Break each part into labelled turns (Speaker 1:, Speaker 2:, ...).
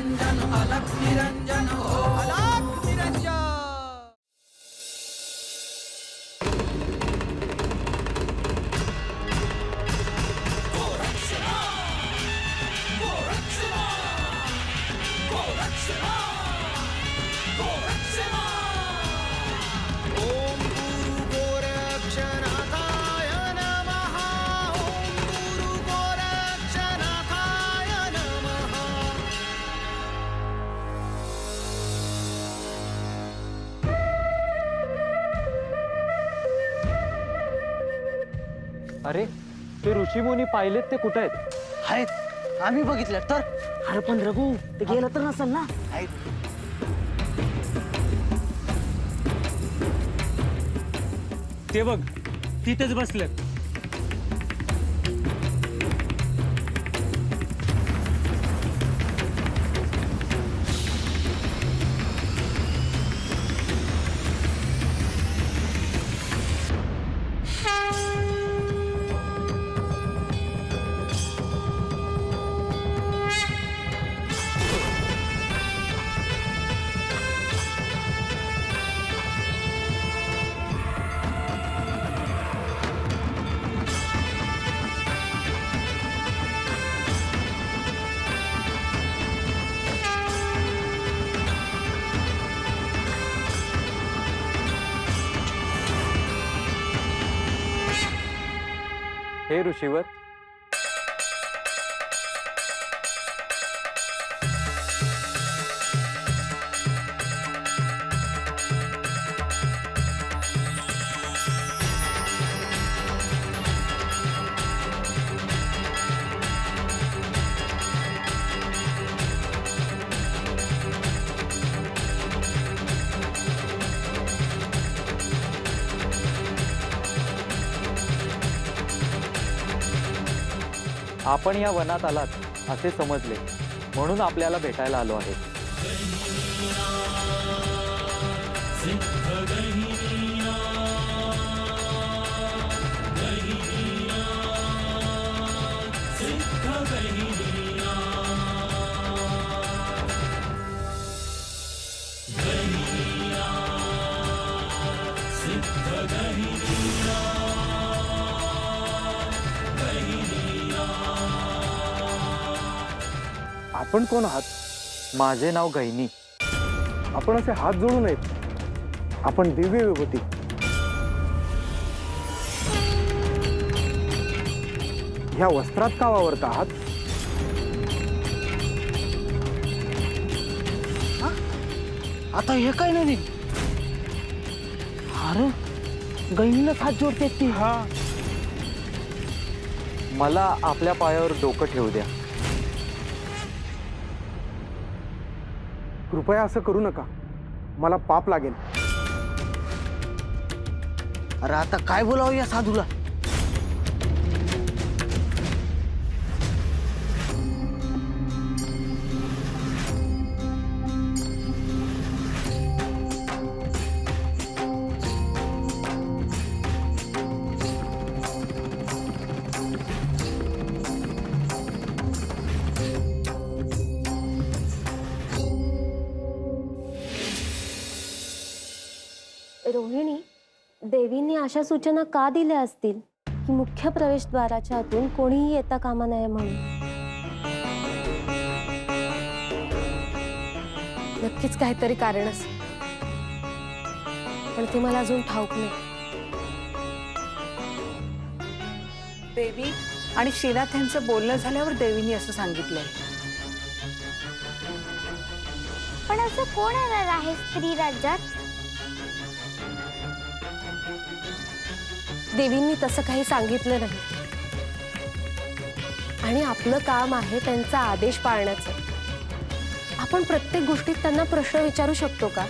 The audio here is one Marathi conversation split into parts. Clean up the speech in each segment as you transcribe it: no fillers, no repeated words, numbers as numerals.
Speaker 1: निरंजन अलख निरंजन ओम अलख निरंजन। ओम गुरु गोरक्षनाथाय नमः। ओम गुरु गोरक्षनाथाय नमः।
Speaker 2: अरे ते ऋषीमुनी पाहिलेत ते कुठे आहेत?
Speaker 3: आहेत, आम्ही बघितलं तर. अरे पण रघु, ते गेलं तर नसेल ना?
Speaker 4: ते बघ तिथेच बसलेत.
Speaker 2: हे ऋषीवर, आपण या वनात आलात असे समजले म्हणून आपल्याला भेटायला आलो आहे.
Speaker 5: आपण कोण आहात?
Speaker 2: माझे नाव गैनी.
Speaker 5: आपण असे हात जोडू नयेत. आपण दिव्य विभूती. ह्या वस्त्रात का वावरत आहात?
Speaker 3: आता हे काय नवीन? अरे गैनीलाच हात जोडते ती.
Speaker 5: हा,
Speaker 2: मला आपल्या पायावर डोकं ठेवू द्या.
Speaker 5: कृपया असं करू नका. मला पाप लागेल.
Speaker 3: अरे आता काय बोलावं या साधूला?
Speaker 6: रोहिणी, देवींनी अशा सूचना का दिल्या असतील की मुख्य प्रवेशद्वाराच्या आतून कोणीही येता कामा नये म्हणून? नक्कीच काहीतरी कारण असेल, पण ते मला अजून ठाऊक नाही.
Speaker 7: देवी आणि श्रीनाथ यांचं बोलणं झाल्यावर देवींनी असं सांगितलंय.
Speaker 8: पण असं कोण येणार आहे स्त्री राज्यात?
Speaker 6: देवींनी तसं काही सांगितलं नाही आणि आपलं काम आहे त्यांचा आदेश पाळण्याचं. आपण प्रत्येक गोष्टीत त्यांना प्रश्न विचारू शकतो का?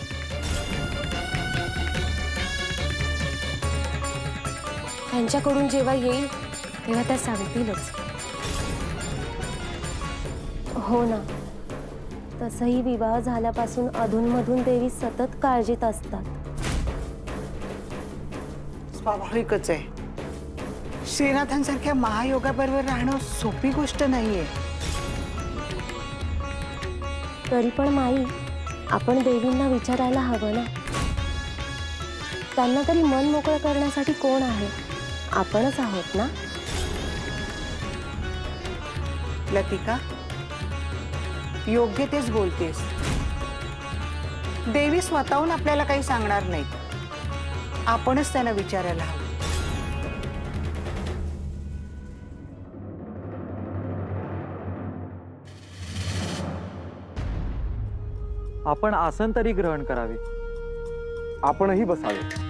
Speaker 6: त्यांच्याकडून जेव्हा येईल तेव्हा त्या सांगतीलच. हो ना, तसंही विवाह झाल्यापासून अधूनमधून देवी सतत काळजीत असतात.
Speaker 7: स्वाभाविकच आहे. श्रीनाथांसारख्या महायोगाबरोबर राहणं सोपी गोष्ट नाहीये.
Speaker 6: तरी पण माई, आपण देवींना विचारायला हवं ना. त्यांना तरी मन मोकळं करण्यासाठी कोण आहे? आपणच आहोत ना.
Speaker 7: लतिका, योग्य तेच बोलतेस. देवी स्वतःहून आपल्याला काही सांगणार नाही, आपणच त्यांना विचारायला हवं.
Speaker 2: आपण आसन तरी ग्रहण करावे.
Speaker 5: आपणही बसावे.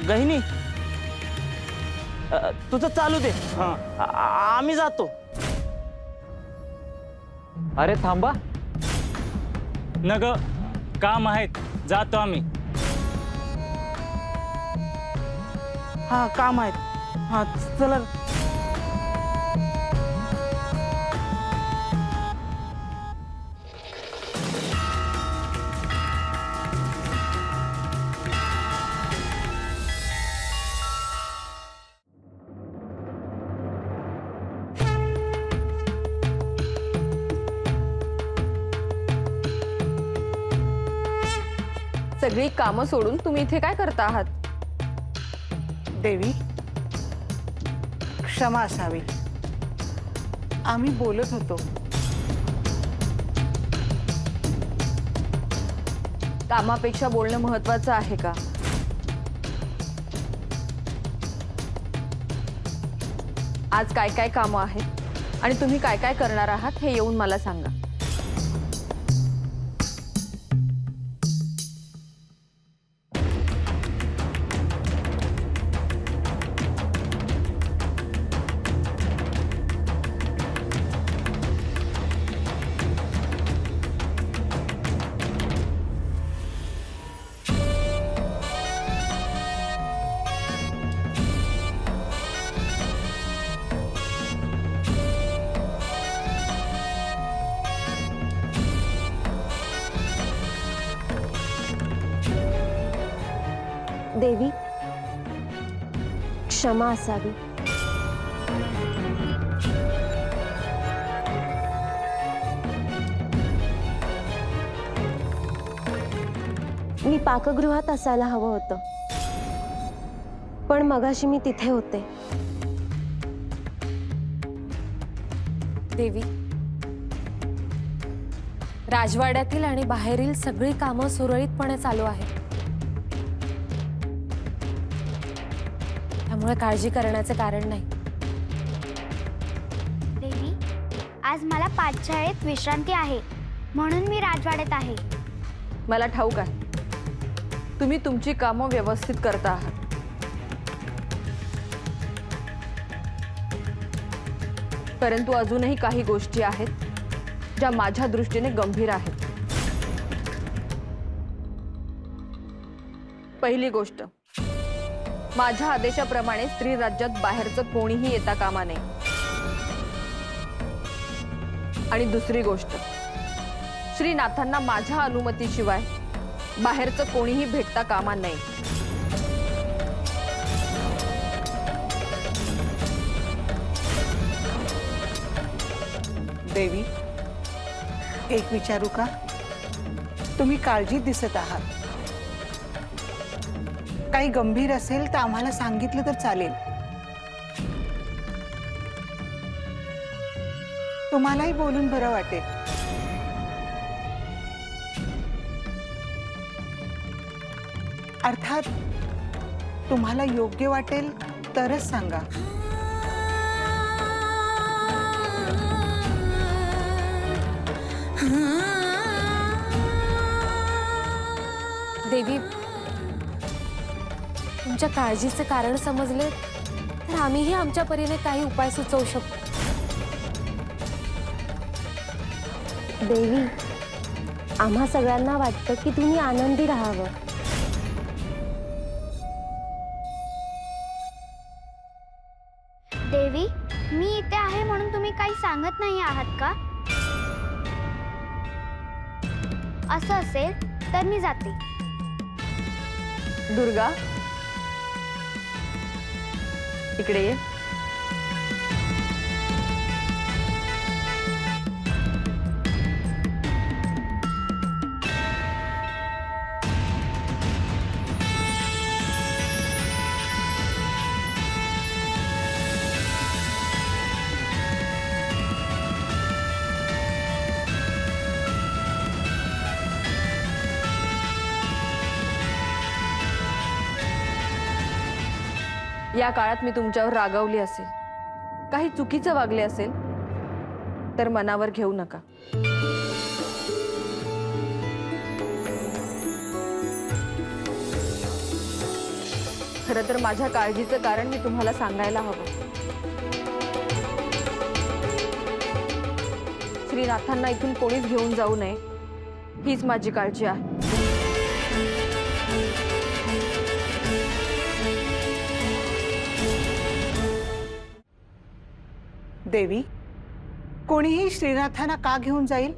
Speaker 3: गहिनी, तुझं चालू दे. आम्ही जातो.
Speaker 2: अरे थांबा.
Speaker 4: नग काम आहेत, जातो आम्ही.
Speaker 3: हा, काम आहेत. हा, चला.
Speaker 9: सगळी कामं सोडून तुम्ही इथे काय करता आहात?
Speaker 7: देवी, क्षमा असावी. आम्ही बोलत होतो.
Speaker 9: कामापेक्षा बोलणं महत्वाचं आहे का? आज काय काय कामं आहेत आणि तुम्ही काय काय करणार आहात हे येऊन मला सांगा.
Speaker 6: देवी, क्षमा असावी. मी पाकगृहात असायला हवं होतं, पण मगाशी मी तिथे होते.
Speaker 10: देवी, राजवाड्यातील आणि बाहेरील सगळी कामं सुरळीतपणे चालू आहेत. त्यामुळे काळजी करण्याचे कारण नाही.
Speaker 8: देवी, आज मला पाठशाळेत विश्रांती आहे, म्हणून मी राजवाड्यात आहे.
Speaker 9: मला ठाऊक आहे, तुम्ही तुमची कामं व्यवस्थित करता आहात. परंतु अजूनही काही गोष्टी आहेत ज्या माझ्या दृष्टीने गंभीर आहेत. पहिली गोष्ट, माझ्या आदेशाप्रमाणे स्त्री राज्यात बाहेरचं कोणीही येता कामा नये. आणि दुसरी गोष्ट, श्रीनाथांना माझ्या अनुमतीशिवाय बाहेरचं कोणीही भेटता कामा नये.
Speaker 7: देवी, एक विचारू का? तुम्ही काळजीत दिसत आहात. काही गंभीर असेल तर आम्हाला सांगितलं तर चालेल. तुम्हालाही बोलून बरं वाटेल. अर्थात तुम्हाला योग्य वाटेल तरच सांगा.
Speaker 10: देवी, तुमच्या काळजीचे कारण समजले तर आम्हीही आमच्या परीने काही उपाय सुचवू शकतो.
Speaker 6: देवी, आम्हा सगळ्यांना वाटतं की तुम्ही आनंदी राहावं.
Speaker 8: काही सांगत नाही आहात का? असं असेल तर मी जाते.
Speaker 9: दुर्गा, इकडे ये. या काळात मी तुमच्यावर रागावली असेल, काही चुकीचं वागले असेल तर मनावर घेऊ नका. खरं तर माझ्या काळजीचं कारण मी तुम्हाला सांगायला हवं. श्रीनाथांना इथून कोणीच घेऊन जाऊ नये हीच माझी काळजी आहे.
Speaker 7: देवी, कोणीही श्रीनाथांना का घेऊन जाईल?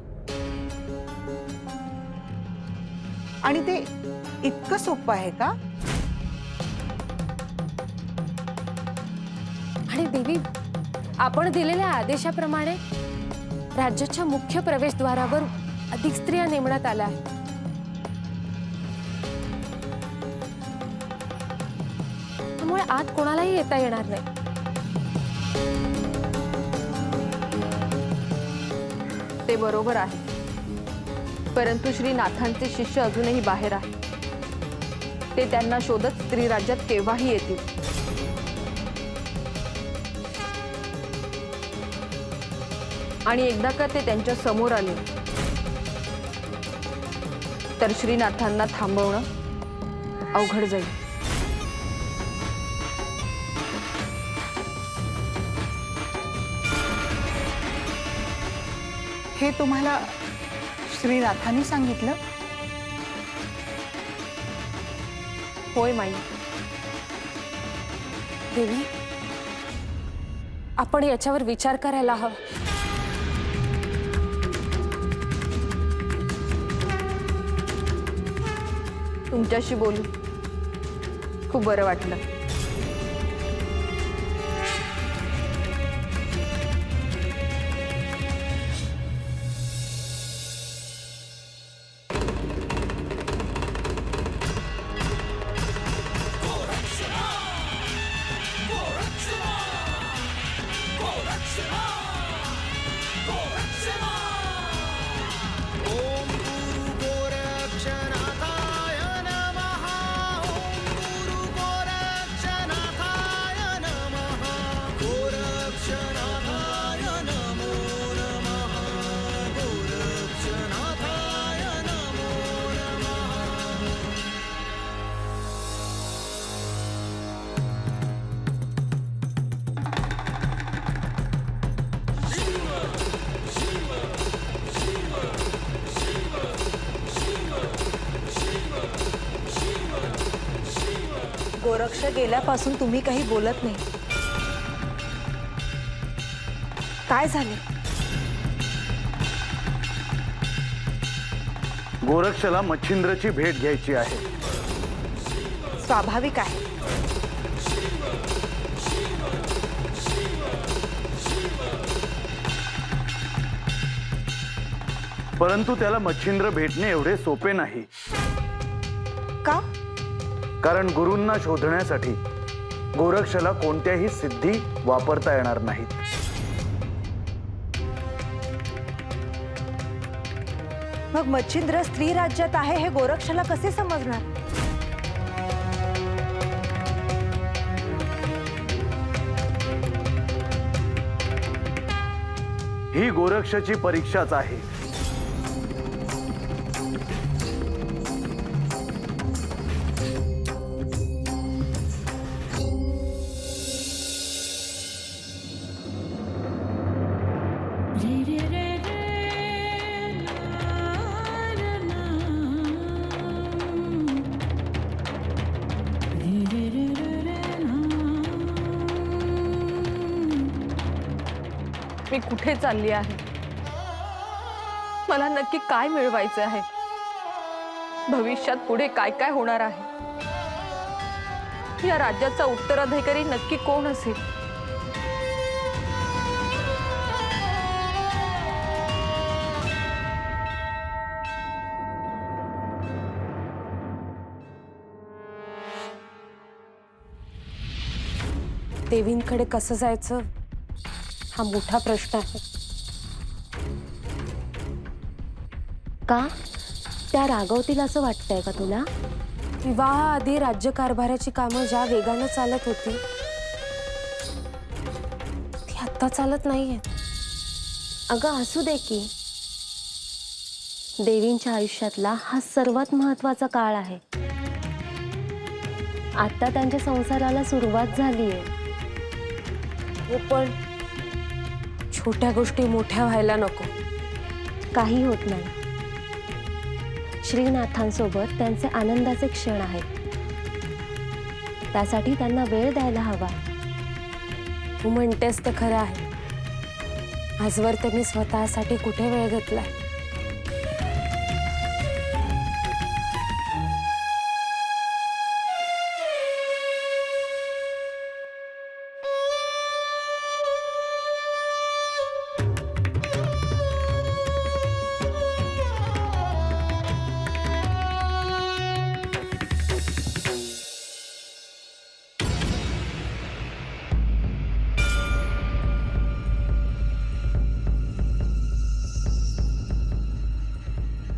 Speaker 7: आणि ते इतकं सोपं आहे का?
Speaker 10: आणि देवी, आपण दिलेल्या आदेशाप्रमाणे राज्याच्या मुख्य प्रवेशद्वारावर अधिक स्त्रिया नेमण्यात आल्या आहेत. त्यामुळे आत कोणालाही येता येणार नाही.
Speaker 9: ते बरोबर आहे, परंतु श्रीनाथांचे शिष्य अजूनही बाहेर आहेत. ते त्यांना शोधत स्त्री राज्यात केव्हाही येतील. आणि एकदा का ते त्यांच्या समोर आले तर श्रीनाथांना थांबवणं अवघड जाईल.
Speaker 7: हे तुम्हाला श्रीनाथांनी सांगितलं?
Speaker 9: होय माई.
Speaker 10: देवी, आपण याच्यावर विचार करायला हवा.
Speaker 9: तुमच्याशी बोलू खूप बरं वाटलं.
Speaker 7: गोरक्ष गेल्यापासून तुम्ही काही बोलत नाही. काय झाले?
Speaker 5: गोरक्षला मच्छिंद्रची भेट घ्यायची आहे.
Speaker 7: स्वाभाविक आहे.
Speaker 5: परंतु त्याला मच्छिंद्र भेटणे एवढे सोपे नाही.
Speaker 7: का?
Speaker 5: कारण गुरूंना शोधण्यासाठी गोरक्षला कोणत्याही सिद्धी वापरता येणार नाहीत.
Speaker 7: मग मच्छिंद्र स्त्री राज्यात आहे हे गोरक्षला कसे समजणार?
Speaker 5: ही गोरक्षची परीक्षाच आहे.
Speaker 9: मी कुठे चालली आहे, मला नक्की काय मिळवायचं आहे, भविष्यात पुढे काय काय होणार आहे, या राज्याचा उत्तराधिकारी नक्की कोण असेल?
Speaker 10: देवींकडे कसं जायचं हा मोठा प्रश्न आहे.
Speaker 6: का त्या रागवतील असं वाटतंय का तुला?
Speaker 10: विवाहाआधी राज्यकारभाराची कामं ज्या वेगानं चालत होती ती आत्ता चालत नाहीयेत.
Speaker 6: अगं असू दे की, देवींच्या आयुष्यातला हा सर्वात महत्वाचा काळ आहे. आता त्यांच्या संसाराला सुरुवात झालीये.
Speaker 10: हो, पण छोट्या गोष्टी मोठ्या व्हायला नको.
Speaker 6: काही होत नाही. श्रीनाथांसोबत त्यांचे आनंदाचे क्षण आहेत, त्यासाठी त्यांना वेळ द्यायला हवा.
Speaker 10: तू म्हणतेस ते खरं आहे. आजवर त्यांनी स्वतःसाठी कुठे वेळ घेतलाय?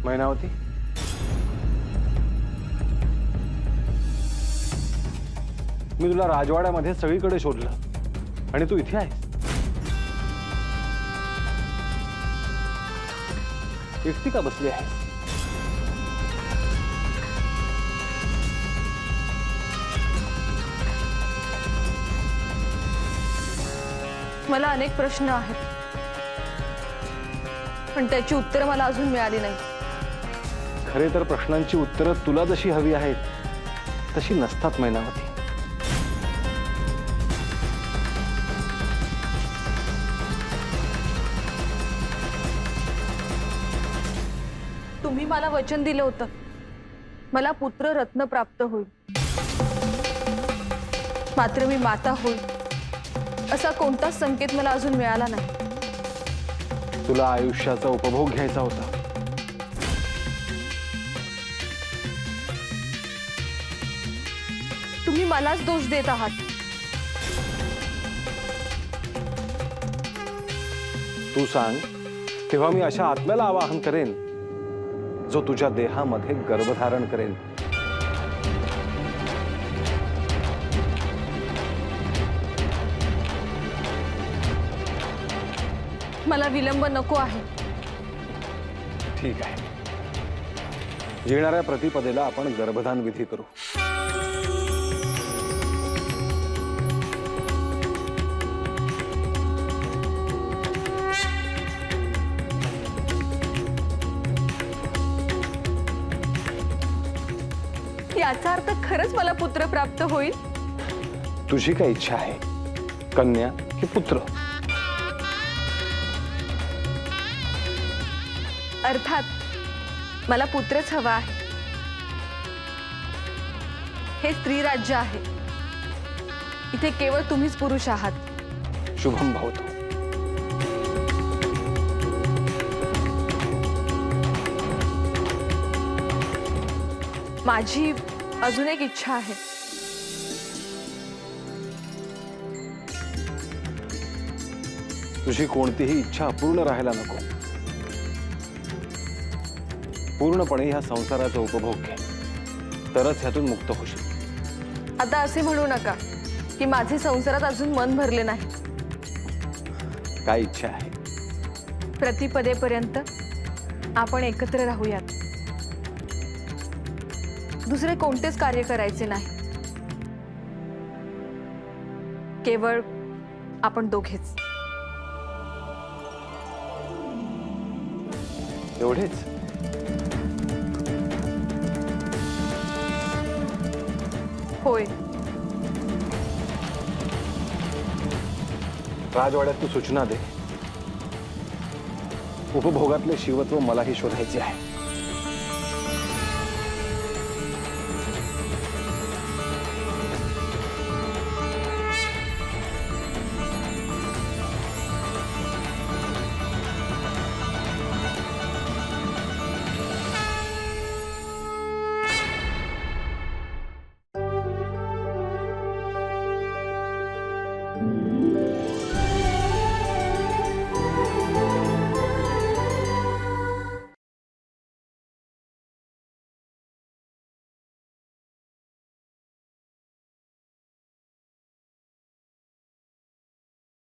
Speaker 5: मैनावती, मी तुला राजवाड्यामध्ये सगळीकडे शोधलं आणि तू इथे आहेस. एकटी का बसली आहेस?
Speaker 9: मला अनेक प्रश्न आहेत, पण त्याची उत्तरं मला अजून मिळाली नाही.
Speaker 5: खरे तर प्रश्नांची उत्तरं तुला जशी हवी आहेत तशी नसतात मैनावती.
Speaker 9: तुम्ही मला वचन दिलं होतं, मला पुत्र रत्न प्राप्त होईल, मात्र मी माता होईल असा कोणताच संकेत मला अजून मिळाला नाही.
Speaker 5: तुला आयुष्याचा उपभोग घ्यायचा होता.
Speaker 9: तुम्ही मलाच दोष देत आहात.
Speaker 5: तू सांग तेव्हा मी अशा आत्म्याला आवाहन करेन जो तुझ्या देहामध्ये गर्भधारण करेन.
Speaker 9: मला विलंब नको आहे.
Speaker 5: ठीक आहे, येणाऱ्या प्रतिपदेला आपण गर्भधान विधी करू.
Speaker 9: याचा अर्थ खरंच मला पुत्र प्राप्त होईल?
Speaker 5: तुझी काय इच्छा आहे, कन्या की पुत्र?
Speaker 9: अर्थात मला पुत्रच हवा आहे. हे स्त्री राज्य आहे, इथे केवळ तुम्हीच पुरुष आहात.
Speaker 5: शुभम भवतु.
Speaker 9: माझी अजून एक इच्छा आहे.
Speaker 5: तुझी कोणतीही इच्छा अपूर्ण राहायला नको. पूर्णपणे ह्या संसाराचा उपभोग घे, तरच ह्यातून मुक्त होशील.
Speaker 9: आता असे म्हणू नका की माझे संसारात अजून मन भरले नाही.
Speaker 5: काय इच्छा आहे?
Speaker 9: प्रतिपदेपर्यंत आपण एकत्र राहूयात. दुसरे कोणतेच कार्य करायचे नाही, केवळ आपण दोघेच.
Speaker 5: एवढेच?
Speaker 9: होय.
Speaker 5: राजवाड्यात तू सूचना दे, उपभोगातले शिवत्व मलाही शोधायचे आहे.